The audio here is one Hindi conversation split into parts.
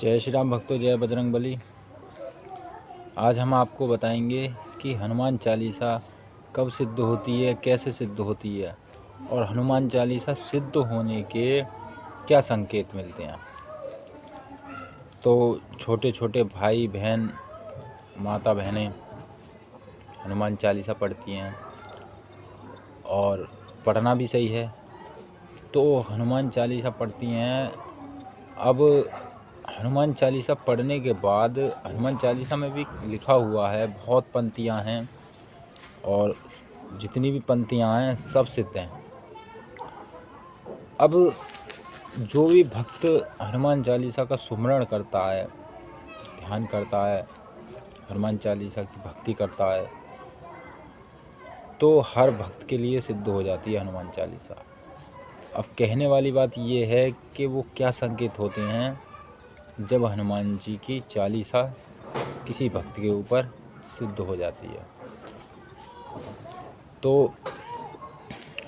जय श्री राम भक्तों, जय बजरंगबली। आज हम आपको बताएंगे कि हनुमान चालीसा कब सिद्ध होती है, कैसे सिद्ध होती है और हनुमान चालीसा सिद्ध होने के क्या संकेत मिलते हैं। तो छोटे छोटे भाई बहन, माता बहनें हनुमान चालीसा पढ़ती हैं और पढ़ना भी सही है। तो हनुमान चालीसा पढ़ती हैं। अब हनुमान चालीसा पढ़ने के बाद हनुमान चालीसा में भी लिखा हुआ है, बहुत पंक्तियां हैं और जितनी भी पंक्तियां हैं सब सिद्ध हैं। अब जो भी भक्त हनुमान चालीसा का सुमरण करता है, ध्यान करता है, हनुमान चालीसा की भक्ति करता है, तो हर भक्त के लिए सिद्ध हो जाती है हनुमान चालीसा। अब कहने वाली बात ये है कि वो क्या संकेत होते हैं जब हनुमान जी की चालीसा किसी भक्त के ऊपर सिद्ध हो जाती है। तो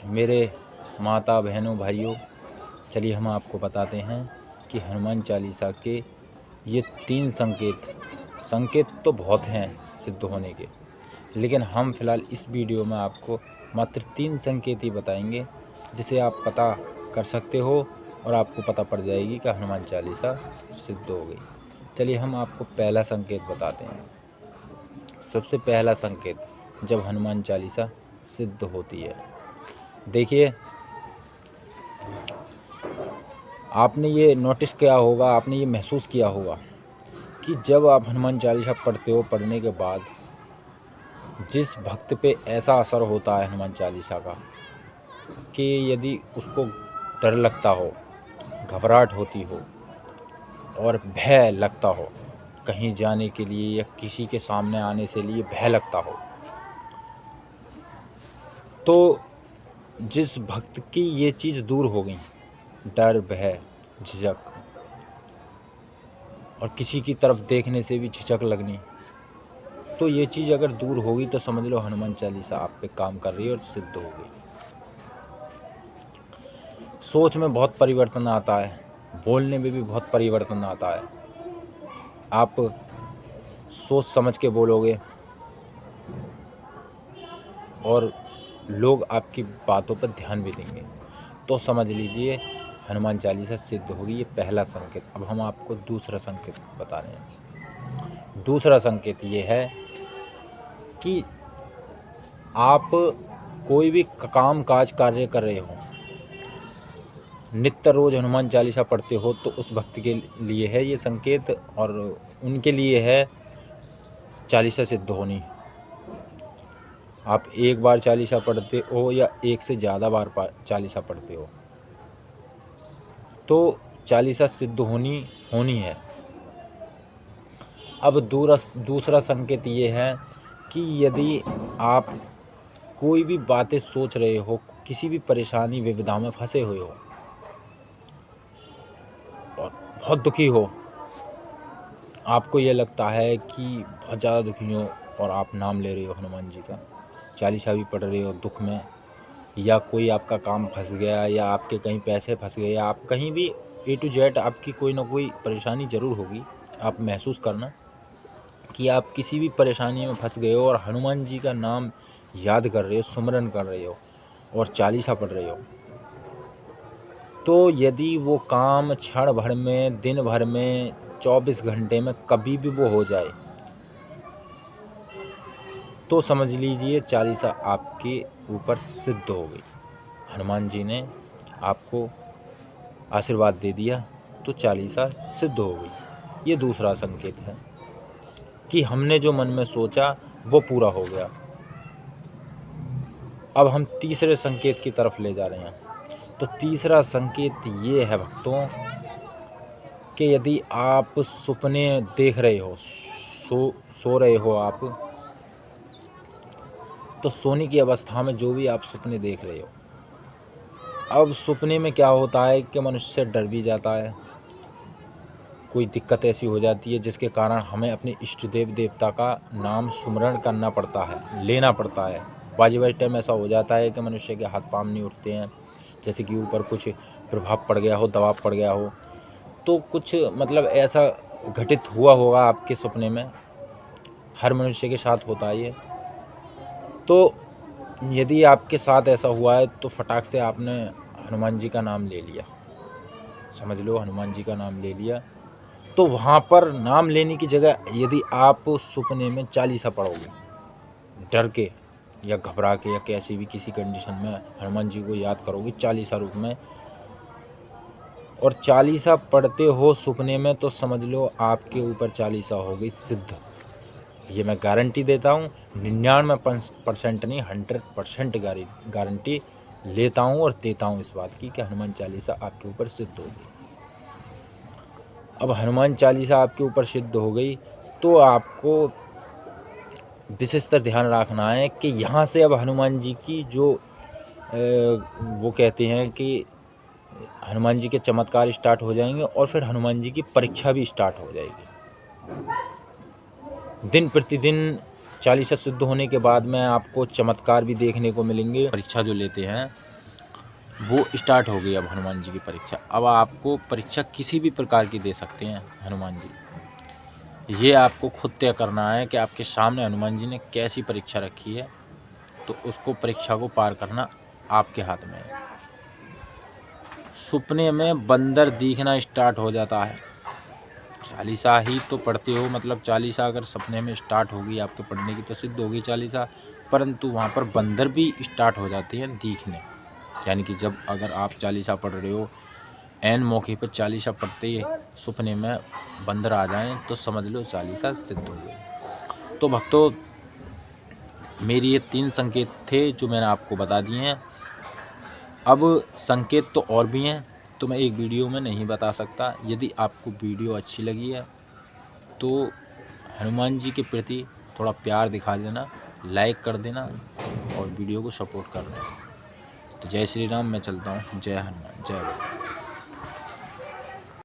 मेरे माता बहनों भाइयों, चलिए हम आपको बताते हैं कि हनुमान चालीसा के ये 3 संकेत तो बहुत हैं सिद्ध होने के, लेकिन हम फिलहाल इस वीडियो में आपको मात्र 3 संकेत ही बताएंगे जिसे आप पता कर सकते हो और आपको पता पड़ जाएगी कि हनुमान चालीसा सिद्ध हो गई। चलिए हम आपको पहला संकेत बताते हैं। सबसे पहला संकेत जब हनुमान चालीसा सिद्ध होती है, देखिए, आपने ये नोटिस किया होगा, आपने ये महसूस किया होगा कि जब आप हनुमान चालीसा पढ़ते हो, पढ़ने के बाद जिस भक्त पे ऐसा असर होता है हनुमान चालीसा का कि यदि उसको डर लगता हो, घबराहट होती हो और भय लगता हो कहीं जाने के लिए या किसी के सामने आने से लिए भय लगता हो, तो जिस भक्त की ये चीज़ दूर हो गई, डर, भय, झिझक और किसी की तरफ देखने से भी झिझक लगनी, तो ये चीज़ अगर दूर होगी तो समझ लो हनुमान चालीसा आप पे काम कर रही है और सिद्ध हो गई। सोच में बहुत परिवर्तन आता है, बोलने में भी बहुत परिवर्तन आता है। आप सोच समझ के बोलोगे और लोग आपकी बातों पर ध्यान भी देंगे, तो समझ लीजिए हनुमान चालीसा सिद्ध होगी। ये पहला संकेत। अब हम आपको दूसरा संकेत बता रहे हैं। दूसरा संकेत ये है कि आप कोई भी काम काज कार्य कर रहे हो, नित्य रोज हनुमान चालीसा पढ़ते हो, तो उस भक्त के लिए है ये संकेत और उनके लिए है चालीसा सिद्ध होनी। आप एक बार चालीसा पढ़ते हो या एक से ज़्यादा बार चालीसा पढ़ते हो, तो चालीसा सिद्ध होनी है। अब दूसरा संकेत ये है कि यदि आप कोई भी बातें सोच रहे हो, किसी भी परेशानी विविधा में फंसे हुए हो और बहुत दुखी हो, आपको ये लगता है कि बहुत ज़्यादा दुखी हो और आप नाम ले रहे हो हनुमान जी का, चालीसा भी पढ़ रहे हो दुख में, या कोई आपका काम फंस गया या आपके कहीं पैसे फंस गए या आप कहीं भी A to Z आपकी कोई ना कोई परेशानी ज़रूर होगी। आप महसूस करना कि आप किसी भी परेशानी में फंस गए हो और हनुमान जी का नाम याद कर रहे हो, सुमरन कर रहे हो और चालीसा पढ़ रहे हो, तो यदि वो काम क्षण भर में, दिन भर में, 24 घंटे में कभी भी वो हो जाए, तो समझ लीजिए चालीसा आपके ऊपर सिद्ध हो गई। हनुमान जी ने आपको आशीर्वाद दे दिया, तो चालीसा सिद्ध हो गई। ये दूसरा संकेत है कि हमने जो मन में सोचा वो पूरा हो गया। अब हम तीसरे संकेत की तरफ ले जा रहे हैं। तो तीसरा संकेत ये है भक्तों कि यदि आप सपने देख रहे हो, सो रहे हो आप, तो सोने की अवस्था में जो भी आप सपने देख रहे हो, अब सपने में क्या होता है कि मनुष्य डर भी जाता है, कोई दिक्कत ऐसी हो जाती है जिसके कारण हमें अपने इष्ट देवता का नाम सुमरण करना पड़ता है, लेना पड़ता है। बाजी टाइम ऐसा हो जाता है कि मनुष्य के हाथ पाँव नहीं उठते हैं, जैसे कि ऊपर कुछ प्रभाव पड़ गया हो, दबाव पड़ गया हो, तो कुछ मतलब ऐसा घटित हुआ होगा आपके सपने में, हर मनुष्य के साथ होता है ये। तो यदि आपके साथ ऐसा हुआ है तो फटाक से आपने हनुमान जी का नाम ले लिया, समझ लो हनुमान जी का नाम ले लिया, तो वहाँ पर नाम लेने की जगह यदि आप सपने में चालीसा पढ़ोगे, डर के या घबरा के या कैसी भी किसी कंडीशन में हनुमान जी को याद करोगे चालीसा रूप में, और चालीसा पढ़ते हो सपने में, तो समझ लो आपके ऊपर चालीसा हो गई सिद्ध। ये मैं गारंटी देता हूँ, 99% नहीं 100% गारंटी लेता हूँ और देता हूँ इस बात की कि हनुमान चालीसा आपके ऊपर सिद्ध होगी। अब हनुमान चालीसा आपके ऊपर सिद्ध हो गई तो आपको विशेषतर ध्यान रखना है कि यहाँ से अब हनुमान जी की जो वो कहते हैं कि हनुमान जी के चमत्कार स्टार्ट हो जाएंगे और फिर हनुमान जी की परीक्षा भी स्टार्ट हो जाएगी। दिन प्रतिदिन चालीसा सिद्ध होने के बाद में आपको चमत्कार भी देखने को मिलेंगे। परीक्षा जो लेते हैं वो स्टार्ट हो गई अब हनुमान जी की परीक्षा। अब आपको परीक्षा किसी भी प्रकार की दे सकते हैं हनुमान जी, ये आपको खुद तय करना है कि आपके सामने हनुमान जी ने कैसी परीक्षा रखी है, तो उसको परीक्षा को पार करना आपके हाथ में है। सपने में बंदर दिखना स्टार्ट हो जाता है, चालीसा ही तो पढ़ते हो, मतलब चालीसा अगर सपने में स्टार्ट होगी आपके पढ़ने की तो सिद्ध होगी चालीसा, परंतु वहाँ पर बंदर भी स्टार्ट हो जाते हैं दिखने। यानी कि जब अगर आप चालीसा पढ़ रहे हो, ऐन मौके पर चालीसा पढ़ते ही सपने में बंदर आ जाएं तो समझ लो चालीसा सिद्ध हो गई। तो भक्तों, मेरी ये 3 संकेत थे जो मैंने आपको बता दिए हैं। अब संकेत तो और भी हैं, तो मैं एक वीडियो में नहीं बता सकता। यदि आपको वीडियो अच्छी लगी है तो हनुमान जी के प्रति थोड़ा प्यार दिखा देना, लाइक कर देना और वीडियो को सपोर्ट कर देना। तो जय श्री राम, मैं चलता हूँ। जय हनुमान, जय बजरंग।